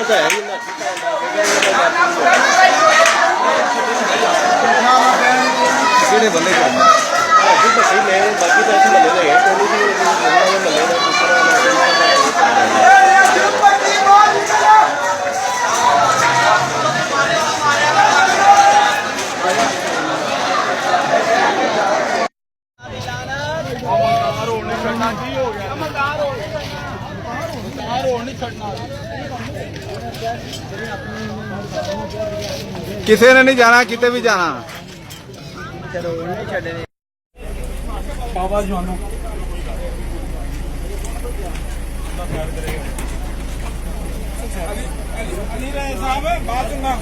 ਤਾਂ ਹੈ ਹੀ ਨਾ ਕਿਹੜੇ ਬੰਦੇ ਕੋਲ ਬਾਕੀ ਤਾਂ ਸਹੀ ਲੈ ਬਾਕੀ ਤਾਂ ਅਸੀਂ ਮੱਲੇ ਲੈ ਗਏ ਕੋਈ ਵੀ ਮੱਲੇ ਦਾ ਦੂਸਰਾ किसी ने नहीं जाना किते भी जाना बाबा जवानों अली रहे साहब बात सुनना